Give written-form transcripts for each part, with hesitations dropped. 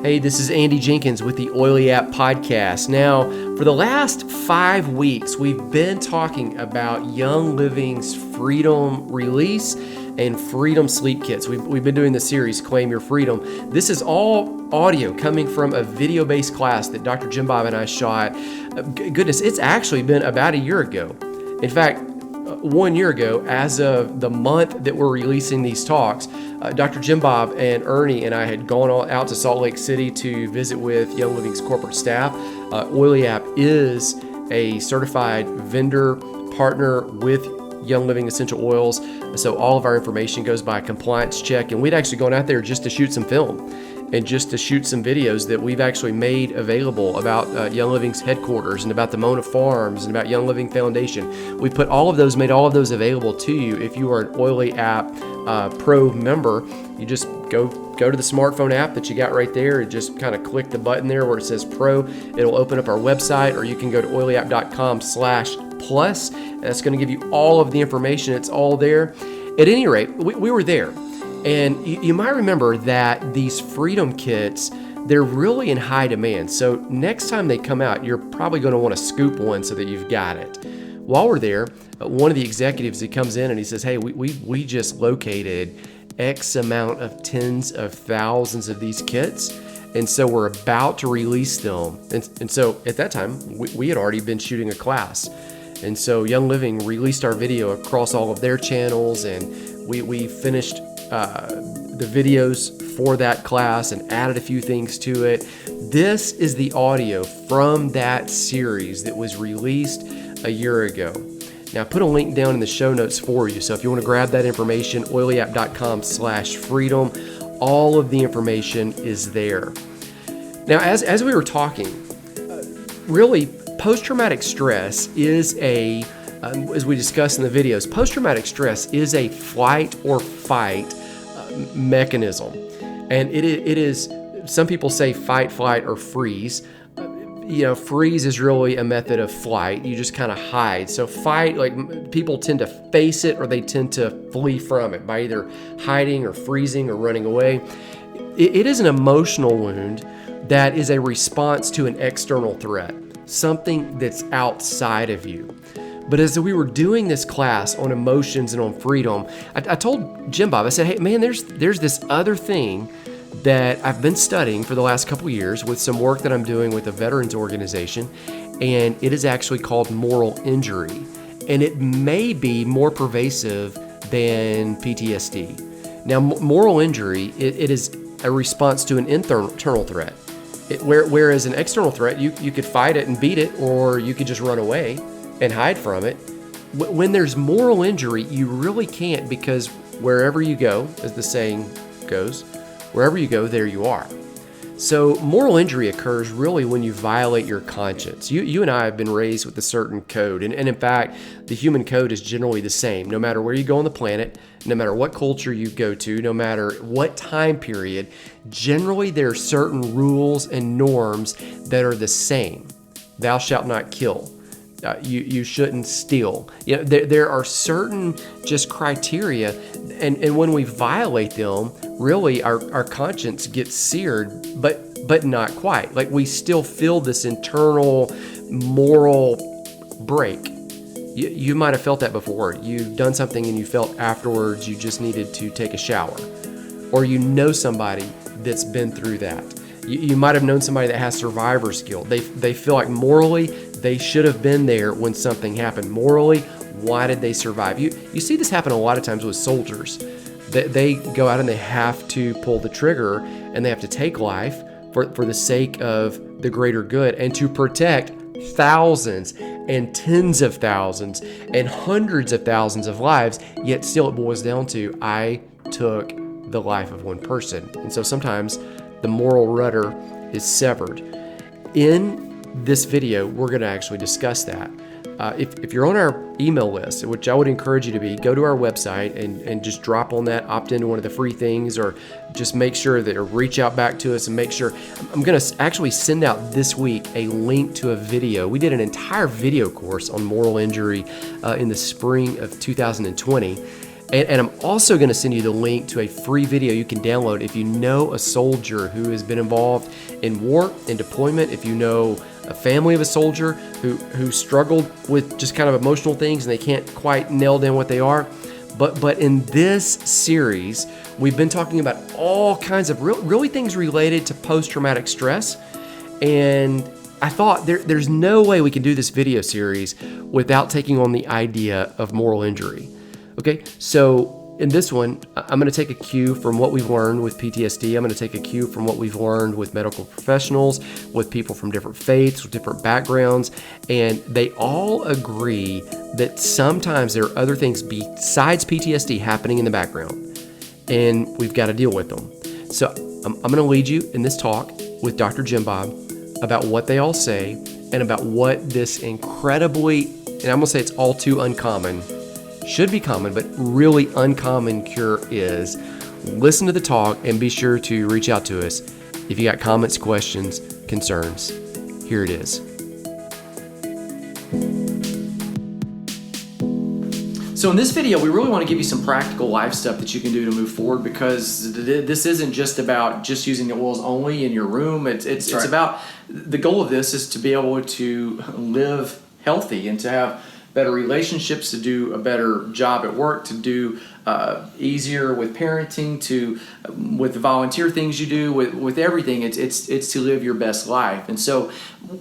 Hey, this is Andy Jenkins with the Oily App Podcast. Now, for the last 5 weeks, we've been talking about Young Living's Freedom Release and Freedom Sleep Kits. We've been doing the series, Claim Your Freedom. This is all audio coming from a video-based class that Dr. Jim Bob and I shot. Goodness, it's actually been about a year ago. In fact, 1 year ago, as of the month that we're releasing these talks, Dr. Jim Bob and Ernie and I had gone out to Salt Lake City to visit with Young Living's corporate staff. Oily App is a certified vendor partner with Young Living Essential Oils, so all of our information goes by a compliance check, and we'd actually gone out there just to shoot some film and just to shoot some videos that we've actually made available about Young Living's headquarters and about the Mona Farms and about Young Living Foundation. We made all of those available to you. If you are an Oily App Pro member, you just go to the smartphone app that you got right there and just kind of click the button there where it says Pro. It'll open up our website, or you can go to oilyapp.com/plus. That's going to give you all of the information. It's all there. At any rate, we were there. And you might remember that these Freedom Kits, they're really in high demand. So next time they come out, you're probably going to want to scoop one so that you've got it. While we're there, one of the executives, he comes in and he says, hey, we just located X amount of tens of thousands of these kits. And so we're about to release them. And so at that time, we had already been shooting a class. And so Young Living released our video across all of their channels, and we finished the videos for that class and added a few things to it. This is the audio from that series that was released a year ago. Now, I put a link down in the show notes for you, so if you want to grab that information, oilyapp.com/freedom, all of the information is there. Now, as we were talking, really, post-traumatic stress is as we discussed in the videos, post-traumatic stress is a flight or fight mechanism. And it is, some people say fight, flight, or freeze. Freeze is really a method of flight. You just kind of hide. So fight, like people tend to face it or they tend to flee from it by either hiding or freezing or running away. It is an emotional wound that is a response to an external threat, something that's outside of you. But as we were doing this class on emotions and on freedom, I told Jim Bob, I said, hey, man, there's this other thing that I've been studying for the last couple years with some work that I'm doing with a veterans organization, and it is actually called moral injury. And it may be more pervasive than PTSD. Now, moral injury, it is a response to an internal threat. Whereas an external threat, you could fight it and beat it, or you could just run away and hide from it. When there's moral injury, you really can't, because wherever you go, as the saying goes, wherever you go, there you are. So moral injury occurs really when you violate your conscience. You and I have been raised with a certain code, and in fact, the human code is generally the same. No matter where you go on the planet, no matter what culture you go to, no matter what time period, generally there are certain rules and norms that are the same. Thou shalt not kill. You shouldn't steal. There are certain just criteria, and when we violate them, really our conscience gets seared, but not quite. Like, we still feel this internal moral break. You might have felt that before. You've done something and you felt afterwards you just needed to take a shower, or somebody that's been through that. You might have known somebody that has survivor's guilt. They feel like morally they should have been there when something happened. Morally, why did they survive? You see this happen a lot of times with soldiers. They go out and they have to pull the trigger and they have to take life for the sake of the greater good and to protect thousands and tens of thousands and hundreds of thousands of lives, yet still it boils down to, I took the life of one person. And so sometimes the moral rudder is severed. In this video, we're going to actually discuss that. If you're on our email list, which I would encourage you to be, go to our website and just drop on that, opt into one of the free things, or just make sure that, or reach out back to us and make sure. I'm going to actually send out this week a link to a video. We did an entire video course on moral injury in the spring of 2020. And I'm also going to send you the link to a free video you can download if you know a soldier who has been involved in war, in deployment, if you know a family of a soldier who struggled with just kind of emotional things and they can't quite nail down what they are. But in this series, we've been talking about all kinds of really things related to post-traumatic stress. And I thought there's no way we can do this video series without taking on the idea of moral injury. Okay, so in this one, I'm going to take a cue from what we've learned with PTSD. I'm going to take a cue from what we've learned with medical professionals, with people from different faiths, with different backgrounds, and they all agree that sometimes there are other things besides PTSD happening in the background, and we've got to deal with them. So I'm going to lead you in this talk with Dr. Jim Bob about what they all say and about what this incredibly, and I'm going to say it's all too uncommon, should be common, but really uncommon cure is. Listen to the talk and be sure to reach out to us if you got comments, questions, concerns. Here it is. So in this video, we really want to give you some practical life stuff that you can do to move forward, because this isn't just about just using the oils only in your room. It's about, the goal of this is to be able to live healthy and to have better relationships, to do a better job at work, to do easier with parenting, with the volunteer things you do, with everything. It's to live your best life. And so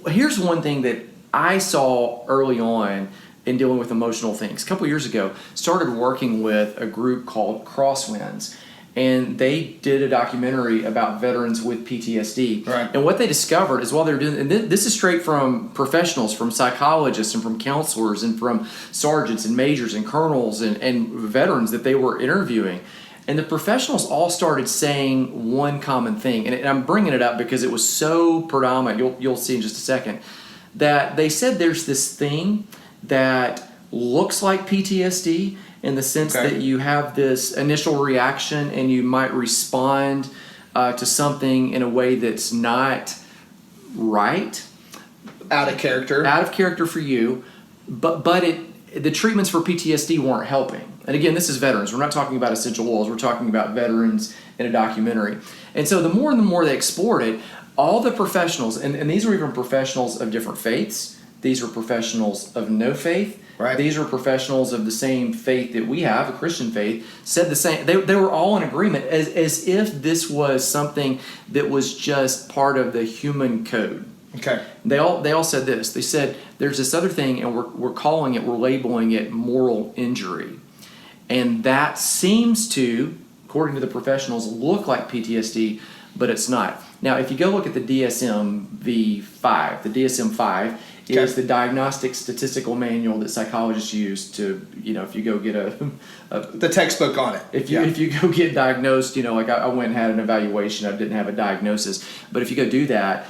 here's one thing that I saw early on in dealing with emotional things. A couple years ago, started working with a group called Crosswinds. And they did a documentary about veterans with PTSD. Right. And what they discovered is while they were doing, and this is straight from professionals, from psychologists and from counselors and from sergeants and majors and colonels and veterans that they were interviewing. And the professionals all started saying one common thing. And I'm bringing it up because it was so predominant, you'll see in just a second, that they said there's this thing that looks like PTSD, in the sense that you have this initial reaction and you might respond to something in a way that's not right. Out of character for you. But the treatments for PTSD weren't helping. And again, this is veterans. We're not talking about essential oils. We're talking about veterans in a documentary. And so the more and the more they explored it, all the professionals, and these were even professionals of different faiths. These were professionals of no faith. Right. These were professionals of the same faith that we have, a Christian faith, said the same. They were all in agreement, as if this was something that was just part of the human code. Okay. They all said this. They said there's this other thing, and we're labeling it moral injury, and that seems to, according to the professionals, look like PTSD, but it's not. Now, if you go look at the DSM-5, the DSM-5 is the diagnostic statistical manual that psychologists use to, if you go get the textbook on it. If you go get diagnosed, like I went and had an evaluation, I didn't have a diagnosis, but if you go do that,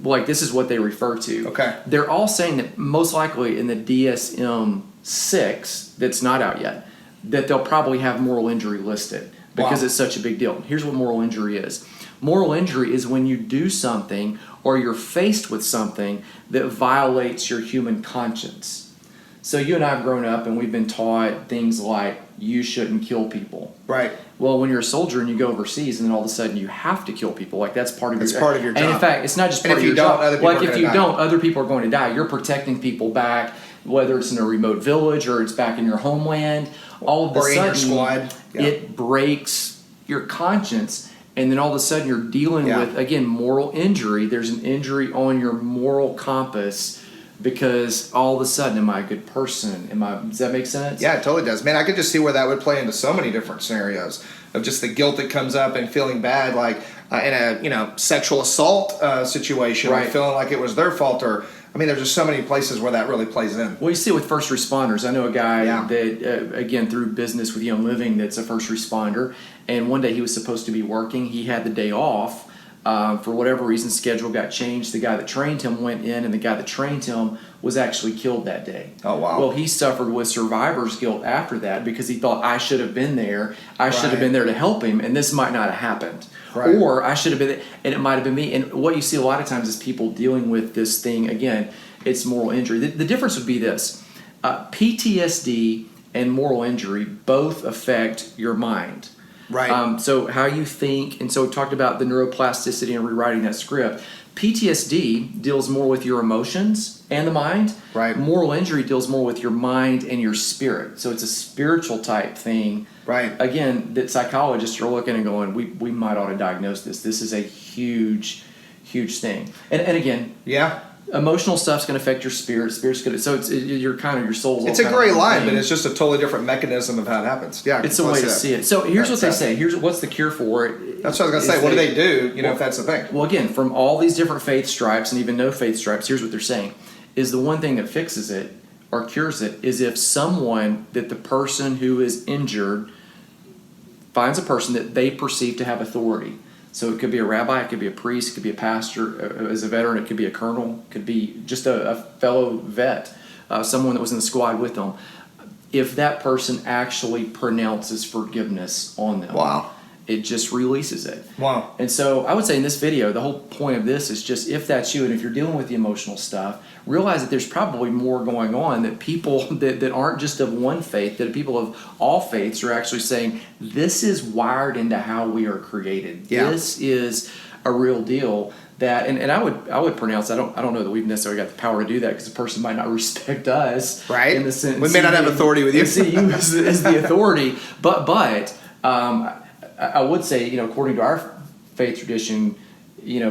this is what they refer to. Okay. They're all saying that most likely in the DSM-6 that's not out yet, that they'll probably have moral injury listed because it's such a big deal. Here's what moral injury is. Moral injury is when you do something or you're faced with something that violates your human conscience. So you and I have grown up and we've been taught things like you shouldn't kill people. Right. Well, when you're a soldier and you go overseas and then all of a sudden you have to kill people, that's part of your job. And in fact, it's not just part of your job. If you don't, other people are going to die. You're protecting people back, whether it's in a remote village or it's back in your homeland. All of a sudden, in your squad. It breaks your conscience. And then all of a sudden you're dealing with, again, moral injury. There's an injury on your moral compass because all of a sudden, am I a good person? Does that make sense? Yeah, it totally does. Man, I could just see where that would play into so many different scenarios of just the guilt that comes up and feeling bad, like in a sexual assault situation, right. Feeling like it was their fault, or there's just so many places where that really plays in. Well, you see it with first responders. I know a guy that, again, through business with Young Living, that's a first responder. And one day he was supposed to be working. He had the day off. For whatever reason, schedule got changed. The guy that trained him went in, and the guy that trained him was actually killed that day. Oh, wow. Well, he suffered with survivor's guilt after that because he thought, I should have been there. I should have been there to help him, and this might not have happened. Right. Or I should have been there, and it might have been me. And what you see a lot of times is people dealing with this thing, again, it's moral injury. The difference would be this. PTSD and moral injury both affect your mind. Right. So how you think, and so we talked about the neuroplasticity and rewriting that script. PTSD deals more with your emotions and the mind. Right. Moral injury deals more with your mind and your spirit. So it's a spiritual type thing. Right. Again, that psychologists are looking and going, we might ought to diagnose this. This is a huge, huge thing. And again, yeah. Emotional stuff's going to affect your spirit. Spirit's going to, so your soul's. It's a gray line, but it's just a totally different mechanism of how it happens. Yeah, it's a way to see it. So here's what they say. Here's what's the cure for it. That's what I was going to say. What do they do? If that's the thing. Well, again, from all these different faith stripes and even no faith stripes, here's what they're saying: is the one thing that fixes it or cures it is if the person who is injured finds a person that they perceive to have authority. So it could be a rabbi, it could be a priest, it could be a pastor. As a veteran, it could be a colonel, it could be just a fellow vet, someone that was in the squad with them. If that person actually pronounces forgiveness on them, wow, it just releases it. Wow. And so I would say in this video, the whole point of this is just if that's you and if you're dealing with the emotional stuff, realize that there's probably more going on, that people that aren't just of one faith, that people of all faiths are actually saying, this is wired into how we are created. Yeah. This is a real deal. That and I would pronounce, I don't know that we've necessarily got the power to do that because the person might not respect us. Right. In the sense, we may not have authority with you. See you as the authority. But I would say, according to our faith tradition,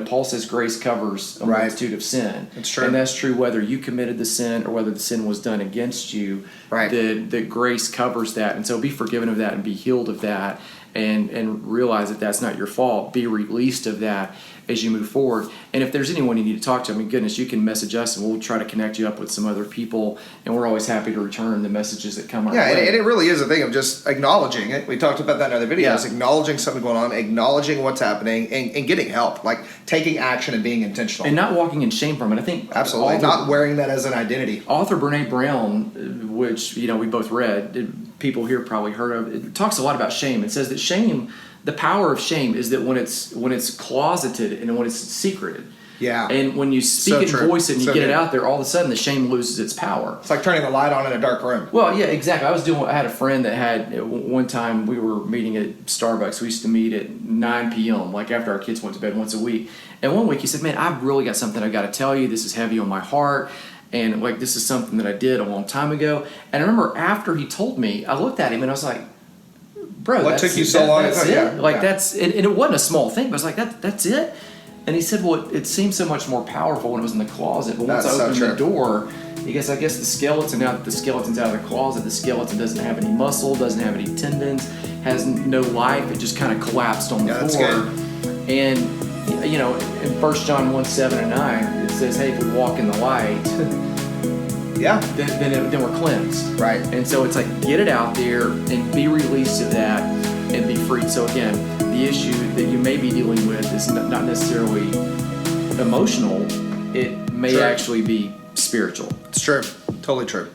Paul says grace covers a multitude of sin. That's true. And that's true whether you committed the sin or whether the sin was done against you. Right. That grace covers that. And so be forgiven of that and be healed of that and realize that that's not your fault. Be released of that as you move forward. And if there's anyone you need to talk to, goodness, you can message us and we'll try to connect you up with some other people. And we're always happy to return the messages that come our way. Yeah, and it really is a thing of just acknowledging it. We talked about that in other videos. Yeah. Acknowledging something going on, acknowledging what's happening, and getting help. Like taking action and being intentional. And not walking in shame from it. I think absolutely not wearing that as an identity. Author Brene Brown, which we both read, people here probably heard of, it talks a lot about shame. It says that shame, the power of shame is that when it's closeted and when it's secreted. Yeah. And when you speak it and voice it and you get it out there, all of a sudden the shame loses its power. It's like turning the light on in a dark room. Well, yeah, exactly. I had a friend that had, one time we were meeting at Starbucks. We used to meet at 9 p.m., like after our kids went to bed once a week. And one week he said, man, I've really got something I've got to tell you. This is heavy on my heart. And like, this is something that I did a long time ago. And I remember after he told me, I looked at him and I was like, bro, what took you so long? That's it. Yeah, like that's, and it wasn't a small thing, but I was like, that's it. And he said, well, it seemed so much more powerful when it was in the closet. But once I opened the door, I guess the skeleton, now that the skeleton's out of the closet, the skeleton doesn't have any muscle, doesn't have any tendons, has no life. It just kind of collapsed on the floor. That's good. And, in 1 John 1, 7 and 9, it says, hey, if we walk in the light, yeah, then we're cleansed. Right. And so it's like, get it out there and be released of that and be freed. So again, the issue that you may be dealing with is not necessarily emotional. It may actually be spiritual. It's true. Totally true.